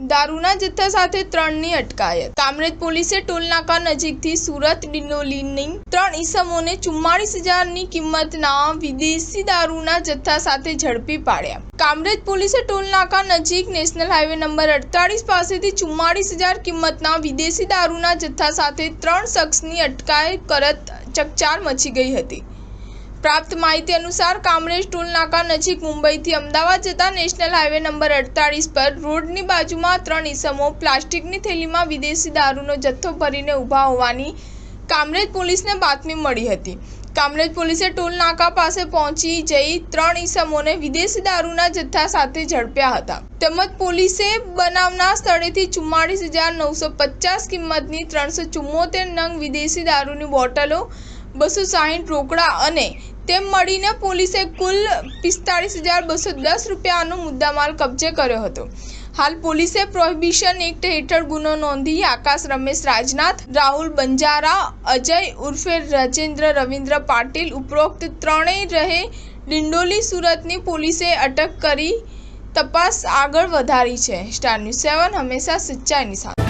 દારૂના જથ્થા સાથે 3ની અટકાયત। કામરેજ પોલીસે ટોલનાકા નજીકથી સુરત ડિંડોલીની 3 ઈસમોને 44,000ની કિંમતના વિદેશી દારૂના જથ્થા સાથે ઝડપી પાડ્યા। કામરેજ પોલીસે ટોલનાકા નજીક નેશનલ હાઈવે નંબર 48 પાસેથી 44,000 કિંમતના વિદેશી દારૂના જથ્થા સાથે 3 શખ્સની અટકાયત કરત ચકચાર મચી ગઈ હતી। प्राप्त माहिती अनुसार कामरेज टोल नाका नजीक मुंबई थी अमदावाद जता नेशनल हाईवे नंबर 48 पर रोडनी बाजुमां 3 ईसमो प्लास्टिकनी थैलीमां विदेशी दारूनो जत्थो भरीने ऊभा होवानी कामरेज पोलीसने बातमी मळी हती। कामरेज पोलीसे टोल नाका पासे पहोंची जई 3 ईसमोने विदेशी दारूना जत्था साथे झड़प्या हता। તેમજ પોલીસે બનાવના સ્થળેથી 44,950 કિંમતની 374 નંગ વિદેશી દારૂની બોટલો 260 રોકડા અને તેમ મળીને પોલીસે કુલ 45,210 રૂપિયાનો મુદ્દામાલ કબજે કર્યો હતો। હાલ પોલીસે પ્રોહિબિશન એક્ટ હેઠળ ગુનો નોંધી આકાશ રમેશ રાજનાથ, રાહુલ બંજારા, અજય ઉર્ફે રાજેન્દ્ર રવિન્દ્ર પાટીલ ઉપરોક્ત ત્રણેય રહે ડિંડોલી સુરતની પોલીસે અટક કરી તપાસ આગળ વધારી છે। સ્ટાર ન્યૂઝ 7 હંમેશા સચ્ચાઈની સાથે।